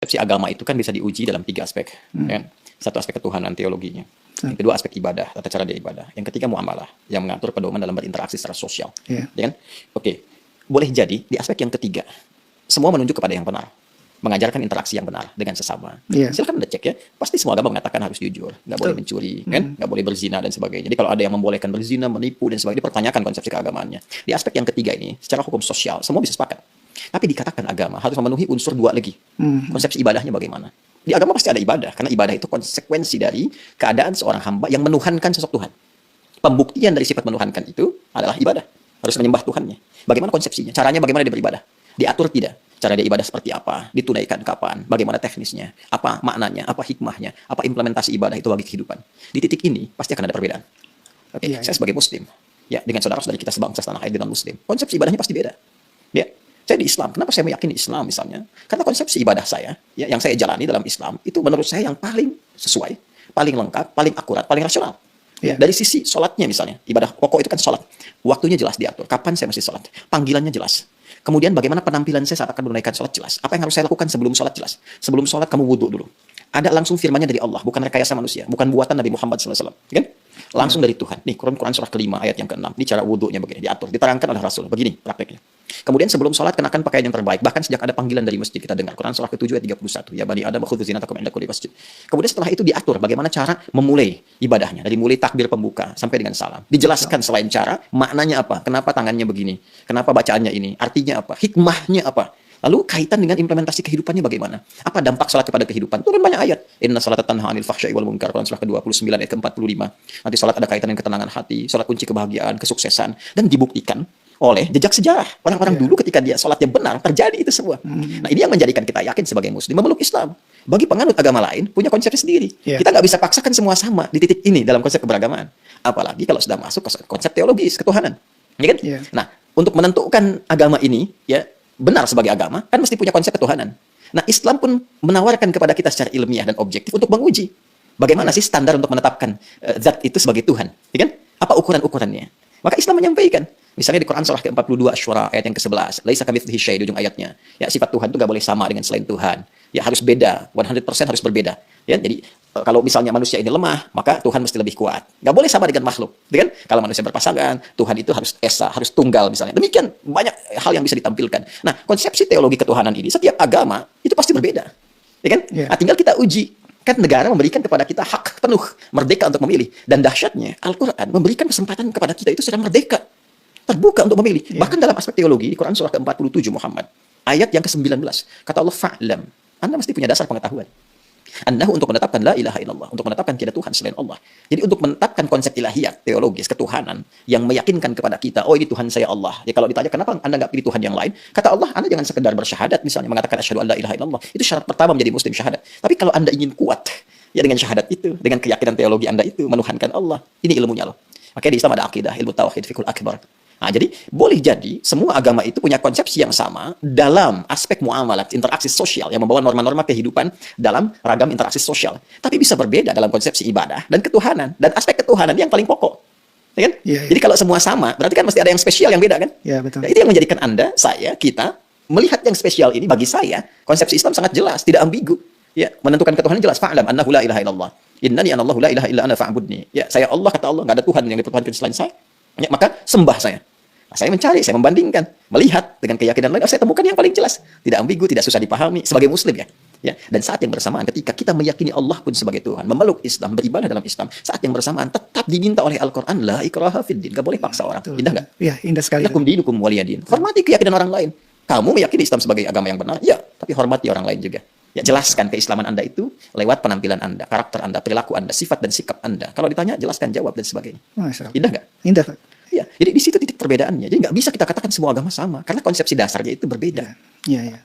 Konsepsi agama itu kan bisa diuji dalam 3 aspek, ya kan. Satu aspek ketuhanan teologinya, yang kedua aspek ibadah, tata cara dia ibadah, yang ketiga muamalah, yang mengatur pedoman dalam berinteraksi secara sosial, Iya. ya kan. Oke, boleh jadi di aspek yang ketiga, semua menunjuk kepada yang benar, mengajarkan interaksi yang benar dengan sesama. Iya. Silakan Anda cek ya, pasti semua agama mengatakan harus jujur, nggak boleh mencuri, kan, nggak boleh berzina dan sebagainya. Jadi kalau ada yang membolehkan berzina, menipu dan sebagainya, dipertanyakan konsepsi keagamaannya. Di aspek yang ketiga ini, secara hukum sosial, semua bisa sepakat. Tapi dikatakan agama harus memenuhi unsur 2 lagi. Konsepsi ibadahnya bagaimana? Di agama pasti ada ibadah, karena ibadah itu konsekuensi dari keadaan seorang hamba yang menuhankan sosok Tuhan. Pembuktian dari sifat menuhankan itu adalah ibadah. Harus menyembah Tuhannya. Bagaimana konsepsinya? Caranya bagaimana dia beribadah? Diatur tidak? Cara dia ibadah seperti apa? Ditunaikan kapan? Bagaimana teknisnya? Apa maknanya? Apa hikmahnya? Apa implementasi ibadah itu bagi kehidupan? Di titik ini pasti akan ada perbedaan. Oke, Iya, saya sebagai Muslim, ya dengan saudara-saudara kita sebangsa setanah air dengan Muslim, konsepsi ibadahnya pasti beda. Ya, saya di Islam. Kenapa saya meyakini Islam misalnya? Karena konsepsi ibadah saya, ya, yang saya jalani dalam Islam itu menurut saya yang paling sesuai, paling lengkap, paling akurat, paling rasional. Ya, dari sisi sholatnya misalnya, ibadah pokok itu kan sholat. Waktunya jelas diatur. Kapan saya mesti sholat? Panggilannya jelas. Kemudian bagaimana penampilan saya saat akan menunaikan sholat jelas. Apa yang harus saya lakukan sebelum sholat jelas. Sebelum sholat kamu wudhu dulu. Ada langsung firmannya dari Allah, bukan rekayasa manusia, bukan buatan Nabi Muhammad SAW. Kan? Langsung dari Tuhan. Nih, Quran surah ke-5 ayat yang ke-6. Ini cara wudhunya begini, diatur, diterangkan oleh Rasul. Begini prakteknya. Kemudian sebelum sholat kenakan pakaian yang terbaik. Bahkan sejak ada panggilan dari masjid kita dengar. Quran surah ke-7 ayat 31. Ya bani Adam khudzu zinatakum inda kulli masjid. Kemudian setelah itu diatur bagaimana cara memulai ibadahnya. Dari mulai takbir pembuka sampai dengan salam. Dijelaskan selain cara, maknanya apa? Kenapa tangannya begini? Kenapa bacaannya ini? Artinya apa? Hikmahnya apa? Lalu kaitan dengan implementasi kehidupannya bagaimana? Apa dampak salat kepada kehidupan? Turun banyak ayat. Inna salata tanha 'anil fahsya'i wal munkar. Quran surah ke-29 ayat ke-45. Nanti salat ada kaitan dengan ketenangan hati, salat kunci kebahagiaan, kesuksesan, dan dibuktikan oleh jejak sejarah. Orang-orang dulu ketika dia salatnya benar, terjadi itu semua. Nah, ini yang menjadikan kita yakin sebagai Muslim memeluk Islam. Bagi penganut agama lain punya konsepnya sendiri. Kita nggak bisa paksakan semua sama di titik ini dalam konsep keberagaman. Apalagi kalau sudah masuk ke konsep teologis ketuhanan. Ya kan? Nah, untuk menentukan agama ini, ya benar sebagai agama, kan mesti punya konsep ketuhanan. Nah, Islam pun menawarkan kepada kita secara ilmiah dan objektif untuk menguji bagaimana sih standar untuk menetapkan zat itu sebagai Tuhan, ya kan? Apa ukuran-ukurannya? Maka Islam menyampaikan, misalnya di Quran surah ke-42 Asy-Syura ayat yang ke-11, laisa kamitslihi syai' di ujung ayatnya. Ya, sifat Tuhan itu nggak boleh sama dengan selain Tuhan. Ya, harus beda, 100% harus berbeda. Ya, jadi kalau misalnya manusia ini lemah, maka Tuhan mesti lebih kuat. Nggak boleh sama dengan makhluk, ya kan? Kalau manusia berpasangan, Tuhan itu harus esa, harus tunggal misalnya. Demikian banyak hal yang bisa ditampilkan. Nah, konsepsi teologi ketuhanan ini setiap agama itu pasti berbeda, ya kan? Nah, tinggal kita uji. Kan negara memberikan kepada kita hak penuh, merdeka untuk memilih. Dan dahsyatnya, Al-Quran memberikan kesempatan kepada kita itu secara merdeka, terbuka untuk memilih. Bahkan dalam aspek teologi, di Quran surah ke-47 Muhammad, ayat yang ke-19, kata Allah, fa'lam, Anda mesti punya dasar pengetahuan. Annahu untuk menetapkan la ilaha illallah, untuk menetapkan tiada Tuhan selain Allah. Jadi untuk menetapkan konsep ilahiyat, teologis, ketuhanan, yang meyakinkan kepada kita, oh ini Tuhan saya Allah. Ya kalau ditanya kenapa Anda nggak pilih Tuhan yang lain, kata Allah, Anda jangan sekedar bersyahadat, misalnya mengatakan asyhadu an la ilaha illallah. Itu syarat pertama menjadi Muslim, syahadat. Tapi kalau Anda ingin kuat, ya dengan syahadat itu, dengan keyakinan teologi Anda itu, menuhankan Allah. Ini ilmunya loh. Makanya di Islam ada akidah, ilmu tauhid, fikul akbar. Nah, jadi boleh jadi semua agama itu punya konsepsi yang sama dalam aspek muamalat, interaksi sosial yang membawa norma-norma kehidupan dalam ragam interaksi sosial. Tapi bisa berbeda dalam konsepsi ibadah dan ketuhanan. Dan aspek ketuhanan yang paling pokok. Ya kan? Jadi kalau semua sama, berarti kan mesti ada yang spesial yang beda kan? Iya, betul. Nah, itu yang menjadikan Anda, saya, kita melihat yang spesial ini bagi saya, konsepsi Islam sangat jelas, tidak ambigu. Ya, menentukan ketuhanan jelas. Fa'lam annahu la ilaha illallah. Innani anallahu la ilaha illa ana fa'budni. Ya, saya Allah, kata Allah, enggak ada Tuhan yang dipertuhankan selain saya. Ya, maka sembah saya. Nah, saya mencari, saya membandingkan, melihat dengan keyakinan lain, saya temukan yang paling jelas, tidak ambigu, tidak susah dipahami sebagai Muslim ya. Ya, dan saat yang bersamaan ketika kita meyakini Allah pun sebagai Tuhan, memeluk Islam, beribadah dalam Islam, saat yang bersamaan tetap diminta oleh Al-Qur'an la ikraha fid din, enggak boleh paksa orang. Indah enggak? Iya, indah sekali. Lakum dinukum waliyadin. Hormati keyakinan orang lain. Kamu meyakini Islam sebagai agama yang benar, ya, tapi hormati orang lain juga. Ya, jelaskan keislaman Anda itu lewat penampilan Anda, karakter Anda, perilaku Anda, sifat dan sikap Anda. Kalau ditanya, jelaskan, jawab dan sebagainya. Indah enggak? Indah, Pak. Ya, jadi di situ titik perbedaannya. Jadi nggak bisa kita katakan semua agama sama, karena konsepsi dasarnya itu berbeda. Iya, iya.